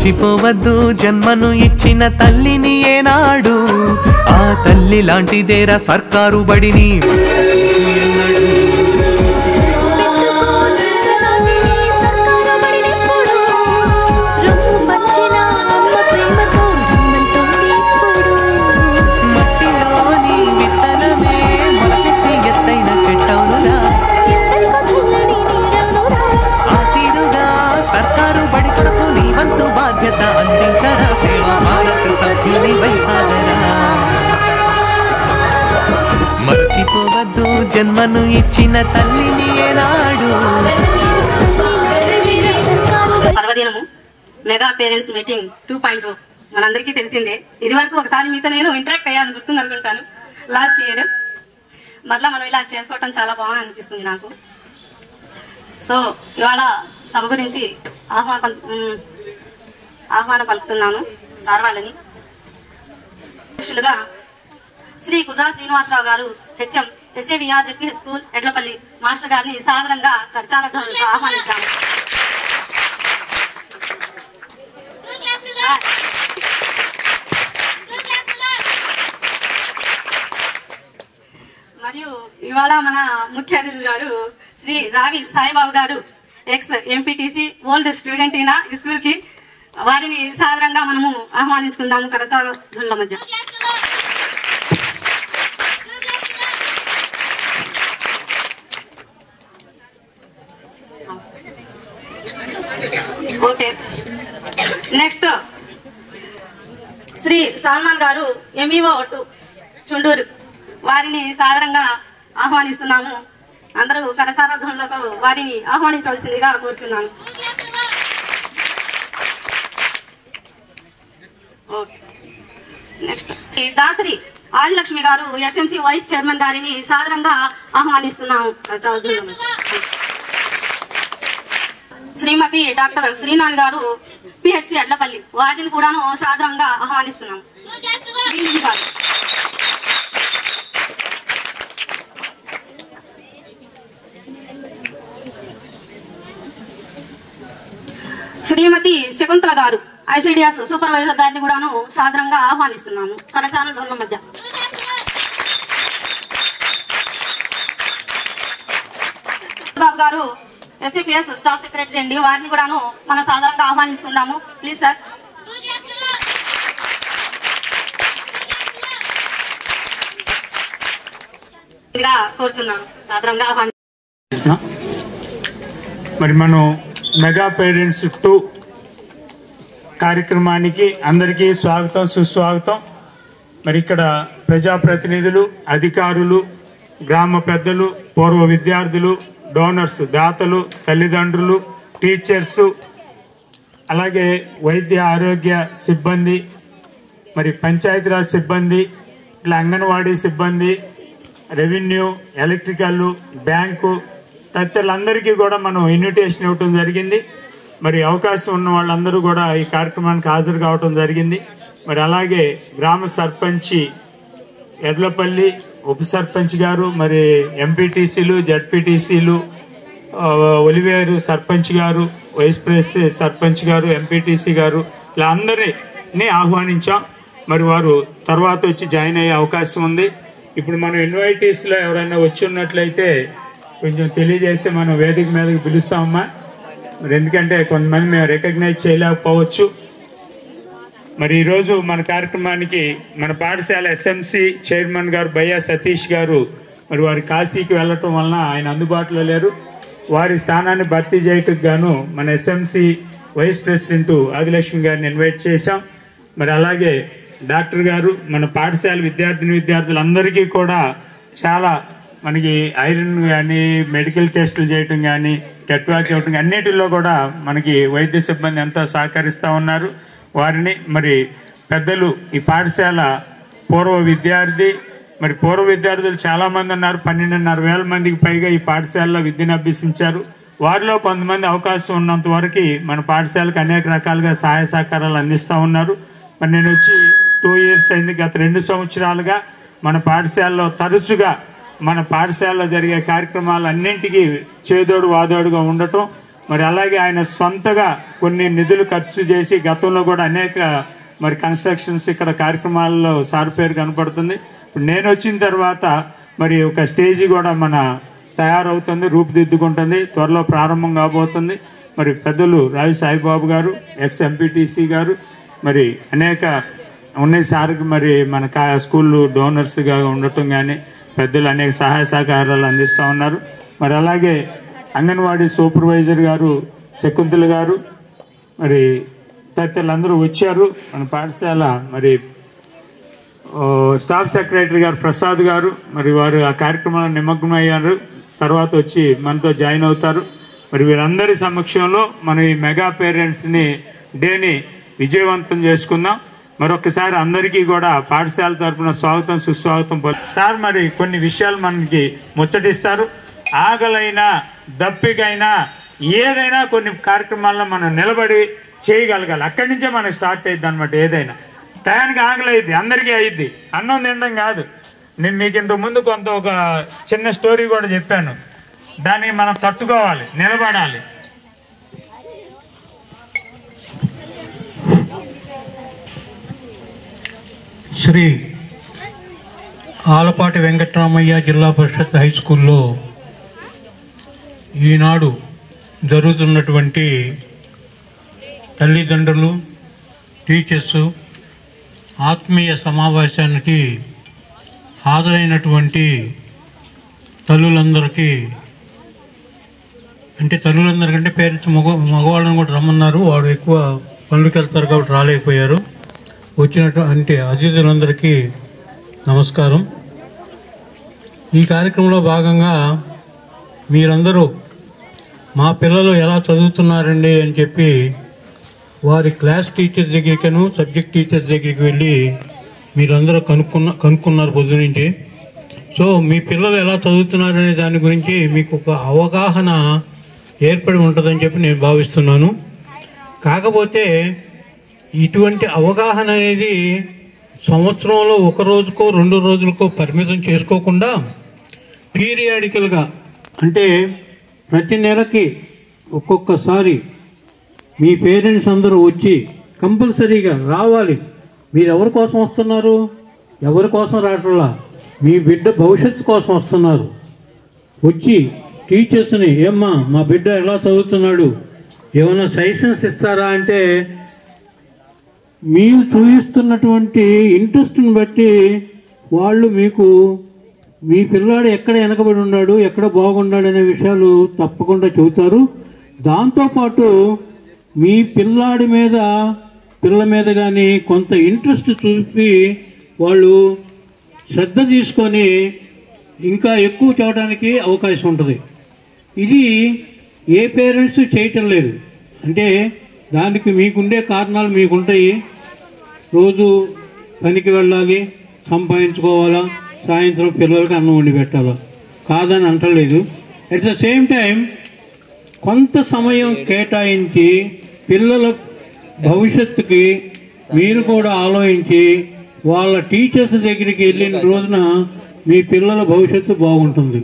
మర్చిపోవద్దు జన్మను ఇచ్చిన తల్లిని ఏనాడు, ఆ తల్లి లాంటిదేరా సర్కారు బడిని. మర్చిపోవద్దు జన్మను ఇచ్చిన తల్లిని ఏనాడు. పర్వదినము మెగా పేరెంట్స్ మీటింగ్ 2.0 మనందరికీ తెలిసిందే. ఇది వరకు ఒకసారి మీతో నేను ఇంటరాక్ట్ అయ్యాను, గుర్తుంది అనుకుంటాను, లాస్ట్ ఇయర్. మరలా మనం ఇలా చేసుకోవటం చాలా బాగా అనిపిస్తుంది నాకు. సో ఇవాళ సభ గురించి ఆహ్వానం పలుకుతున్నాను సార్ వాళ్ళని. అధ్యక్షులుగా శ్రీ కుర్రా శ్రీనివాసరావు గారు, HM SAVR ZP school Edlapalli master గారిని సాధారణంగా కరచాల ధ్వనులతో ఆహ్వానించాము. మరియు ఇవాళ మన ముఖ్య అతిథులు గారు శ్రీ రావి సాయిబాబు గారు, ఎక్స్ ఎంపీటీసీ, ఓల్డ్ స్టూడెంట్ అయిన ఈ స్కూల్ కి. వారిని సాధారణంగా మనము ఆహ్వానించుకుందాము కరచాల ధ్వనుల మధ్య. ఓకే, నెక్స్ట్ శ్రీ సల్మాన్ గారు, ఎంఈఓ చుండూరు. వారిని సాధారణంగా ఆహ్వానిస్తున్నాము. అందరూ కరచాల ధ్వనులతో వారిని ఆహ్వానించవలసిందిగా కోరుచున్నాను. నెక్స్ట్ దాసరి ఆదిలక్ష్మి గారు, ఎస్ఎంసి వైస్ చైర్మన్ గారిని సాధారణంగా ఆహ్వానిస్తున్నాము. శ్రీమతి డాక్టర్ శ్రీనాథ్ గారు, పిహెచ్సి అడ్లపల్లి. వారిని కూడాను సాధారణంగా ఆహ్వానిస్తున్నాము. శ్రీమతి శకుంతల గారు, ఐసిడిఎస్ సూపర్వైజర్ గారిని కూడాను సాధారణంగా ఆహ్వానిస్తున్నాము కరచాల ధ్వనుల మధ్య. బాబు గారు, ఎస్ఎఫ్ఎస్ స్టాఫ్ సెక్రటరీ అండి. వారిని కూడాను మనం సాధారణంగా ఆహ్వానించుకుందాము. Please sir. కోరుచున్నాను సాధారణంగా ఆహ్వానిస్తున్నాం. మరి మనం మెగా పేరెంట్స్ 2 కార్యక్రమానికి అందరికీ స్వాగతం, సుస్వాగతం. మరి ఇక్కడ ప్రజాప్రతినిధులు, అధికారులు, గ్రామ పెద్దలు, పూర్వ విద్యార్థులు, డోనర్స్, దాతలు, తల్లిదండ్రులు, టీచర్సు, అలాగే వైద్య ఆరోగ్య సిబ్బంది, మరి పంచాయతీరాజ్ సిబ్బంది, ఇట్లా అంగన్వాడీ సిబ్బంది, రెవెన్యూ, ఎలక్ట్రికల్, బ్యాంకు తదితరులందరికీ కూడా మనం ఇన్విటేషన్ ఇవ్వటం జరిగింది. మరి అవకాశం ఉన్న వాళ్ళందరూ కూడా ఈ కార్యక్రమానికి హాజరు కావటం జరిగింది. మరి అలాగే గ్రామ సర్పంచి ఎడ్లపల్లి, ఉప సర్పంచ్ గారు, మరి ఎంపీటీసీలు, జడ్పీటీసీలు, ఒలివేరు సర్పంచ్ గారు, వైస్ ప్రెసిడెంట్ సర్పంచ్ గారు, ఎంపీటీసీ గారు, ఇలా అందరినీ ఆహ్వానించాం. మరి వారు తర్వాత వచ్చి జాయిన్ అయ్యే అవకాశం ఉంది. ఇప్పుడు మనం ఇన్వైటీస్లో ఎవరైనా వచ్చి ఉన్నట్లయితే కొంచెం తెలియజేస్తే మనం వేదిక మీదకి పిలుస్తామమ్మా. మరి ఎందుకంటే కొంతమంది మేము రికగ్నైజ్ చేయలేకపోవచ్చు. మరి ఈరోజు మన కార్యక్రమానికి మన పాఠశాల ఎస్ఎంసి చైర్మన్ గారు బయ్యా సతీష్ గారు మరి వారి కాశీకి వెళ్ళటం వలన ఆయన అందుబాటులో లేరు. వారి స్థానాన్ని భర్తీ చేయటకు గాను మన ఎస్ఎంసి వైస్ ప్రెసిడెంట్ ఆదిలక్ష్మి గారిని ఇన్వైట్ చేశాం. మరి అలాగే డాక్టర్ గారు మన పాఠశాల విద్యార్థులందరికీ కూడా చాలా మనకి ఐరన్ కానీ, మెడికల్ టెస్టులు చేయటం కానీ, టెట్వాక్ ఇవ్వటం అన్నిటిలో కూడా మనకి వైద్య సిబ్బంది ఎంతో సహకరిస్తూ ఉన్నారు. వారిని మరి పెద్దలు, ఈ పాఠశాల పూర్వ విద్యార్థులు చాలామంది ఉన్నారు. 12,500 మందికి పైగా ఈ పాఠశాలలో విద్యను అభ్యసించారు. వారిలో కొంతమంది అవకాశం ఉన్నంత వరకు మన పాఠశాలకు అనేక రకాలుగా సహాయ సహకారాలు అందిస్తూ ఉన్నారు. మరి నేను వచ్చి 2 years అయింది. గత 2 సంవత్సరాలుగా మన పాఠశాలలో తరచుగా మన పాఠశాలలో జరిగే కార్యక్రమాలన్నింటికీ చేదోడు వాదోడుగా ఉండటం, మరి అలాగే ఆయన సొంతగా కొన్ని నిధులు ఖర్చు చేసి గతంలో కూడా అనేక మరి కన్స్ట్రక్షన్స్ ఇక్కడ కార్యక్రమాల్లో సార్ పేరు కనపడుతుంది. ఇప్పుడు నేను వచ్చిన తర్వాత మరి ఒక స్టేజీ కూడా మన తయారవుతుంది, రూపుదిద్దుకుంటుంది, త్వరలో ప్రారంభం కాబోతుంది. మరి పెద్దలు రావి సాయిబాబు గారు, ఎక్స్ ఎంపీటీసీ గారు, మరి అనేక ఉన్నాయి సార్కి మరి మన స్కూల్ డోనర్స్గా ఉండటం కానీ పెద్దలు అనేక సహాయ సహకారాలు అందిస్తూ ఉన్నారు. మరి అలాగే అంగన్వాడీ సూపర్వైజర్ గారు శకుంతల గారు, మరి తదితరులందరూ వచ్చారు. మన పాఠశాల మరి స్టాఫ్ సెక్రటరీ గారు ప్రసాద్ గారు, మరి వారు ఆ కార్యక్రమంలో నిమగ్నం అయ్యారు, తర్వాత వచ్చి మనతో జాయిన్ అవుతారు. మరి వీరందరి సమక్షంలో మనం ఈ మెగా పేరెంట్స్ని డేని విజయవంతం చేసుకుందాం. మరొకసారి అందరికీ కూడా పాఠశాల తరఫున స్వాగతం సుస్వాగతం. సార్ మరి కొన్ని విషయాలు మనకి ముచ్చటిస్తారు. ఆకలైనా దప్పికైనా ఏదైనా కొన్ని కార్యక్రమాల్లో మనం నిలబడి చేయగలగాలి. అక్కడి నుంచే మనకు స్టార్ట్ అయ్యిద్ది అనమాట. ఏదైనా టయానికి ఆకలి అయ్యిద్ది, అందరికీ అయ్యిద్ది, అన్నం తినడం కాదు. నేను మీకు ఇంతకుముందు కొంత ఒక చిన్న స్టోరీ కూడా చెప్పాను. దాన్ని మనం తట్టుకోవాలి, నిలబడాలి. శ్రీ ఆలపాటి వెంకటరామయ్య జిల్లా పరిషత్ హై స్కూల్లో ఈనాడు జరుగుతున్నటువంటి తల్లిదండ్రులు, టీచర్సు ఆత్మీయ సమావేశానికి హాజరైనటువంటి తల్లులందరికీ, అంటే తల్లులందరికంటే పేరెంట్స్ మగవాళ్ళని కూడా రమ్మన్నారు. వాడు ఎక్కువ పనులకు వెళ్తారు కాబట్టి రాలేకపోయారు. వచ్చినటువంటి అతిథులందరికీ నమస్కారం. ఈ కార్యక్రమంలో భాగంగా మీరందరూ మా పిల్లలు ఎలా చదువుతున్నారండి అని చెప్పి వారి క్లాస్ టీచర్ దగ్గరికను సబ్జెక్ట్ టీచర్ దగ్గరికి వెళ్ళి మీరందరూ కనుక్కున్నారు పొద్దు నుంచి. సో మీ పిల్లలు ఎలా చదువుతున్నారనే దాని గురించి మీకు ఒక అవగాహన ఏర్పడి ఉంటుందని చెప్పి నేను భావిస్తున్నాను. కాకపోతే ఇటువంటి అవగాహన అనేది సంవత్సరంలో ఒక రోజుకో 2 రోజులకో పరిమితం చేసుకోకుండా పీరియాడికల్గా, అంటే ప్రతి నెలకి ఒక్కొక్కసారి మీ పేరెంట్స్ అందరూ వచ్చి కంపల్సరీగా రావాలి. మీరు ఎవరి కోసం వస్తున్నారు? ఎవరి కోసం రావట్లా, మీ బిడ్డ భవిష్యత్తు కోసం వస్తున్నారు. వచ్చి టీచర్స్ని, ఏమ్మా మా బిడ్డ ఎలా చదువుతున్నాడు, ఏమైనా సజెషన్స్ ఇస్తారా అంటే మీరు చూపిస్తున్నటువంటి ఇంట్రెస్ట్ని బట్టి వాళ్ళు మీకు మీ పిల్లాడు ఎక్కడ వెనకబడి ఉన్నాడు, ఎక్కడ బాగున్నాడు అనే విషయాలు తప్పకుండా చెబుతారు. దాంతోపాటు మీ పిల్ల మీద కానీ కొంత ఇంట్రెస్ట్ చూపి వాళ్ళు శ్రద్ధ తీసుకొని ఇంకా ఎక్కువ చేయడానికి అవకాశం ఉంటుంది. ఇది ఏ పేరెంట్స్ చేయటం లేదు. అంటే దానికి మీకుండే కారణాలు మీకుంటాయి. రోజు పనికి వెళ్ళాలి, సంపాదించుకోవాలా, సాయంత్రం పిల్లలకి అన్నం వండి పెట్టాలా, కాదని అంటలేదు. అట్ ద సేమ్ టైం కొంత సమయం కేటాయించి పిల్లల భవిష్యత్తుకి మీరు కూడా ఆలోచించి వాళ్ళ టీచర్స్ దగ్గరికి వెళ్ళిన రోజున మీ పిల్లల భవిష్యత్తు బాగుంటుంది.